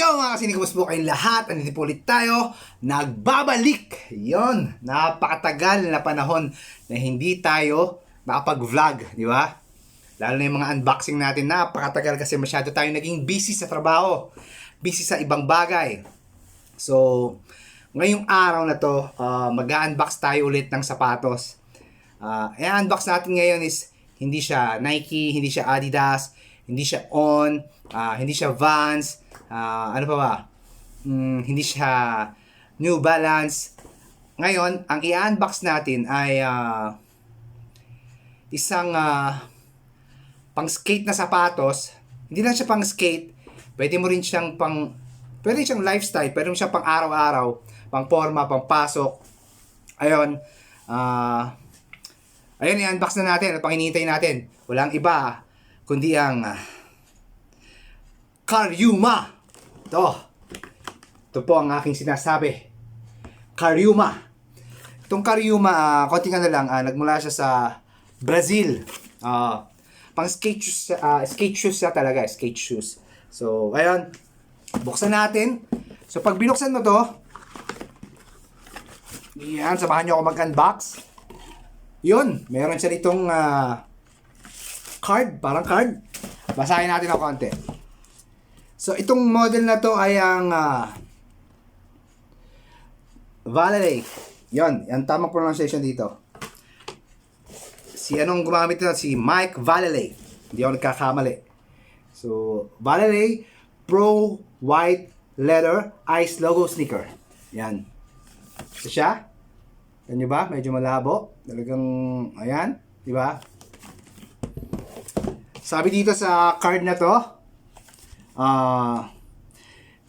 Yo mga kasini, kumusta po kayong lahat? Andito po ulit tayo. Nagbabalik! Yon, napakatagal na panahon na hindi tayo nakapag-vlog, di ba? Lalo na yung mga unboxing natin, napakatagal kasi masyado tayo naging busy sa trabaho. Busy sa ibang bagay. So, ngayong araw na to, mag-unbox tayo ulit ng sapatos. I-unbox natin ngayon is hindi siya Nike, hindi siya Adidas, hindi siya On, hindi siya Vans, ano pa ba? Hindi siya New Balance. Ngayon, ang i-unbox natin ay isang pang-skate na sapatos. Hindi lang siya pang-skate, pwede mo rin siyang pwede siyang lifestyle, pwede mo siyang pang araw-araw, pang forma, pang pasok. Ayun, ayun, i-unbox na natin at pang hinihintay natin. Walang iba, kundi ang Karyuma. Ito po ang aking sinasabi. Karyuma. Itong Karyuma, konting ano lang, nagmula siya sa Brazil. Pang skate shoes siya talaga, skate shoes. So, ayun, buksan natin. So, pag binuksan mo to, yan, samahan nyo ako mag-unbox. Yun, meron siya ditong card, parang card. Basahin natin ang konti. So, itong model na to ay ang Valerie. Yun, yung tamang pronunciation dito. Si anong gumamit nito? Si Mike Valerie. Hindi ako nagkakamali. So, Valerie Pro White Leather Ice Logo Sneaker. Yan. Ito siya. Yan nyo ba? Medyo malabo. Talagang, ayan. Diba? Sabi dito sa card na to,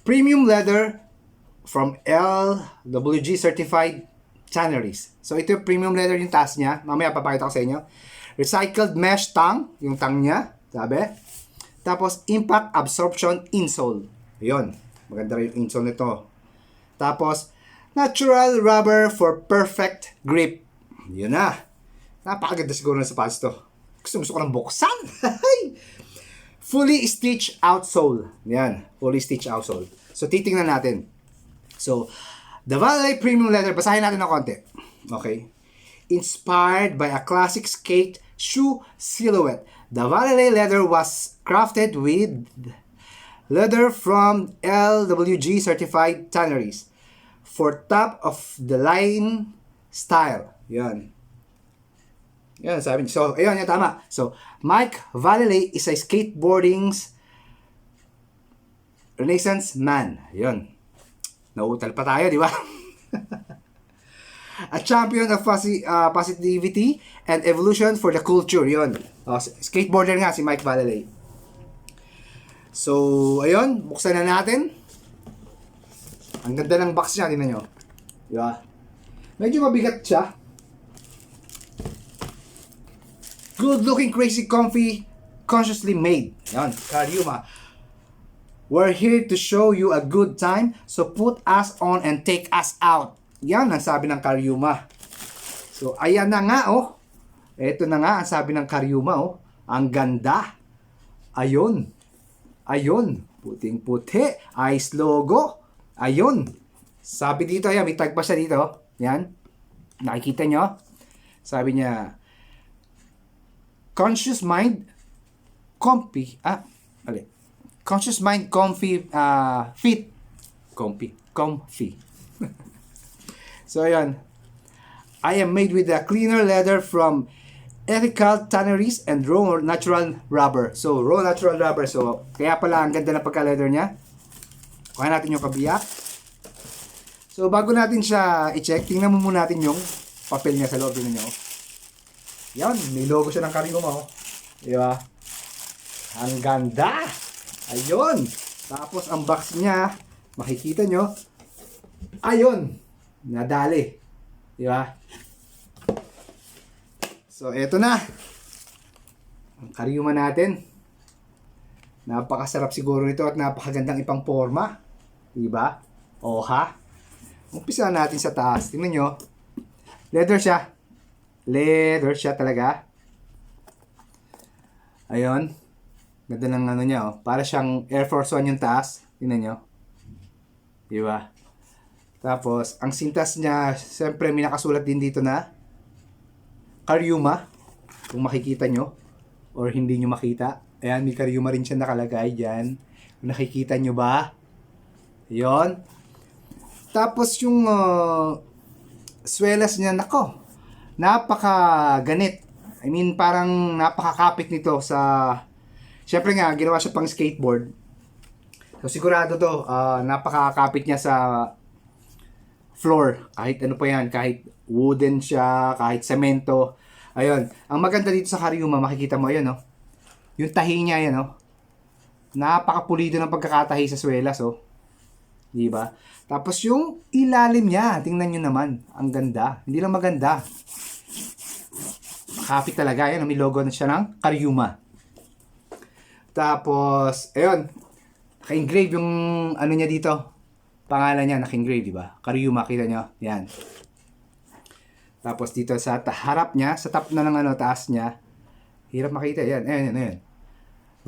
premium leather from LWG certified tanneries. So ito yung premium leather yung taas niya. Mamaya papakita ko sa inyo. Recycled mesh tongue, yung tongue niya, sabi. Tapos impact absorption insole. Ayun, maganda rin yung insole nito. Tapos natural rubber for perfect grip. Yun na. Napakaganda siguro ng sapatos to. Gusto ko ng buksan. Fully stitched outsole. Yan. Fully stitched outsole. So, titingnan natin. So, the Valerie Premium Leather. Basahin natin ng konti. Okay. Inspired by a classic skate shoe silhouette, the Valerie leather was crafted with leather from LWG certified tanneries for top of the line style. Yan. Yan, sabi niya. So, ayun, yan, tama. So, Mike Vallely is a skateboarding's renaissance man. Yun. Nauutal pa tayo, di ba? A champion of positivity and evolution for the culture. Yun. Skateboarder nga si Mike Vallely. So, ayun. Buksan na natin. Ang ganda ng box niya. Tingnan nyo. Di ba? Medyo mabigat siya. Good looking, crazy, comfy, consciously made. Yan, Karyuma. We're here to show you a good time, so put us on and take us out. Yan ang sabi ng Karyuma. So, ayan na nga, oh. Ito na nga ang sabi ng Karyuma, oh. Ang ganda. Ayun. Ayun. Puting-puti. Ice logo. Ayun. Sabi dito, ayan, may tag pa siya dito. Yan. Nakikita nyo? Sabi niya, conscious mind, comfy, conscious mind, comfy, fit, comfy. So, ayan. I am made with a cleaner leather from ethical tanneries and raw natural rubber. So, raw natural rubber. So, kaya pala ang ganda ng pagka-leather niya. Kuha natin yung kabiyak. So, bago natin siya i-check, tingnan mo muna natin yung papel niya sa loob ninyo. Yan, may logo siya ng Karyuma, oh. Diba? Ang ganda! Ayun! Tapos, ang box niya, makikita nyo, ayun! Nadali. Diba? So, eto na. Ang Karyuma natin. Napakasarap siguro nito at napakagandang ipang forma. Diba? O ha? Umpisa natin sa taas. Tingnan nyo. Leather siya. Leather siya talaga. Ayun. Ganda ng ano niya, oh. Para siyang Air Force 1 yung taas. Tingnan nyo. Di ba? Tapos, ang sintas niya, siyempre may nakasulat din dito na Karyuma. Kung makikita nyo, or hindi nyo makita. Ayan, may Karyuma rin siya nakalagay dyan. Kung nakikita nyo ba? Yon. Tapos yung swelas niya, nako, napaka-ganit. I mean, parang napakakapit nito sa... Siyempre nga, ginawa siya pang skateboard. So, sigurado to, napakakapit niya sa floor. Kahit ano pa yan, kahit wooden siya, kahit semento. Ayun. Ang maganda dito sa Karyuma, makikita mo, ayun, no? Yung tahi niya, yan, no? Napakapulido ng pagkakatahi sa swelas, oh. Di ba? Tapos yung ilalim niya, tingnan nyo naman. Ang ganda. Hindi lang maganda. Makapit talaga. Yan, may logo na siya ng Karyuma. Tapos, ayun, naka-engrave yung ano niya dito. Pangalan niya, naka-engrave, di ba? Karyuma, kita nyo. Yan. Tapos dito sa harap niya, sa top na ng ano, taas niya. Hirap makita. Yan, ayan, ayan.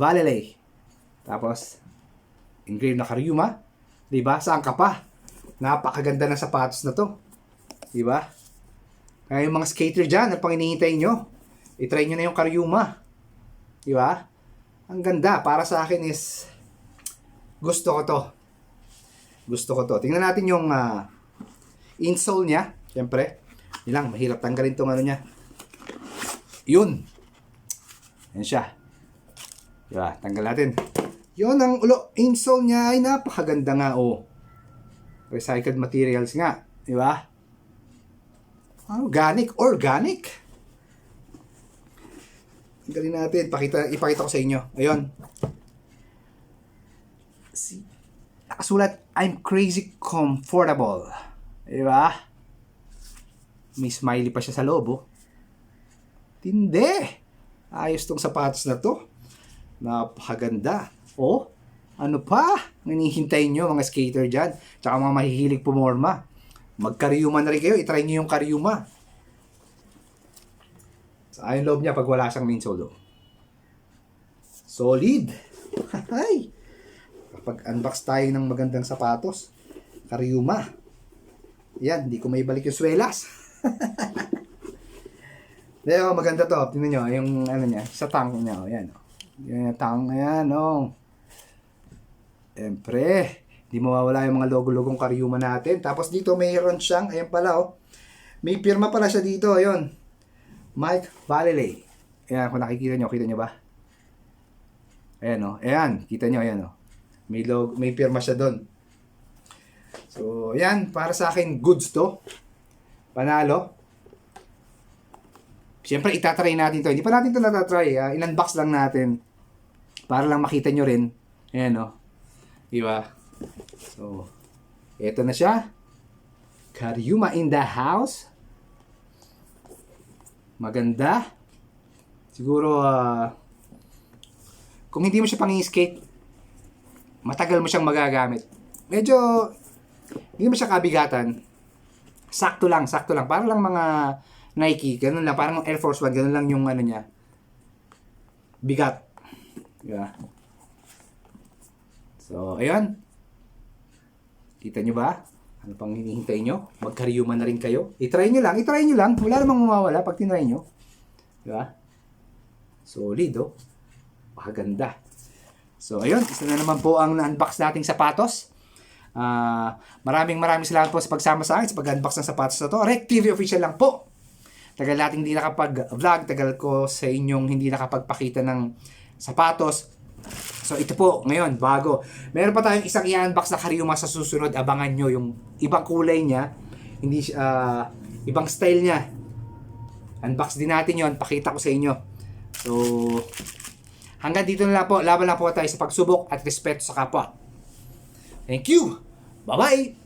Valele. Tapos, engrave na Karyuma. Di ba? Saan ka pa? Napakaganda ng sapatos na to. Di ba? Kaya yung mga skater dyan, ang pang hinihintay nyo, i-try nyo na yung Karyuma. Di ba? Ang ganda. Para sa akin is, gusto ko to. Gusto ko to. Tingnan natin yung insole niya. Siyempre. Nilang, mahirap tanggalin tong ano niya. Yun. Yan siya. Di ba? Tanggal natin. Yun ang insole niya ay napakaganda nga. Oh. Recycled materials nga. Di ba? Organic. Organic. Tanggalin natin. Ipakita ko sa inyo. Ayun. See? Nakasulat, I'm crazy comfortable. Diba? May smiley pa siya sa loob, oh. Tindi. Ayos tong sapatos na to. Napakaganda. Oh, ano pa? Nanihintay nyo, mga skater dyan. Tsaka mga mahihilig pumorma. Mag-Karyuma na rin kayo. I-try nyo yung Karyuma. Sa yung loob niya pag wala siyang main solo. Solid. Hay. Kapag unbox tayo ng magandang sapatos, Karyuma. Yan, hindi ko may balik yung swelas. Deo, maganda to. Tingnan nyo, yung ano niya, sa tank niya. Oh, yan. Oh. Yan, tank na yan. Oh. Siyempre, hindi mawawala yung mga logo-logong Karyuma natin. Tapos dito mayroon siyang, ayan pala, oh. May pirma pala siya dito, ayun. Mike Valele. Ayan, kung nakikita nyo, kita nyo ba? Ayan, oh. Ayan, kita nyo, ayan, oh. May logo, may pirma siya doon. So, ayan, para sa akin, goods to. Panalo. Siyempre, itatry natin to. Hindi pa natin to natatry. In-unbox lang natin. Para lang makita nyo rin. Ayan, oh. Diba? So, eto na siya. Karyuma in the house. Maganda. Siguro, kung hindi mo siya pang-skate, matagal mo siyang magagamit. Medyo, hindi mo siya kabigatan. Sakto lang. Para lang mga Nike, ganun lang. Parang Air Force One, ganun lang yung ano niya. Bigat. Yeah. So, ayun. Kita nyo ba? Ano pang hinihintay nyo? Mag-Karyuma na rin kayo. I-try nyo lang. Wala namang mawawala pag tinry nyo. Diba? Solid, oh. Pakaganda. So, ayun. Isa na naman po ang na-unbox nating sapatos. Maraming salamat po sa pagsama sa akin sa pag-unbox ng sapatos na to. Rec TV official lang po. Tagal nating hindi nakapag-vlog. Tagal ko sa inyong hindi nakapagpakita ng sapatos. So, ito po, ngayon, bago. Meron pa tayong isang i-unbox na Karyuma sa susunod. Abangan nyo yung ibang kulay niya. Hindi, ibang style niya. Unbox din natin yon, pakita ko sa inyo. So, hanggang dito na lang po. Laban lang po tayo sa pagsubok at respeto sa kapwa. Thank you! Bye-bye!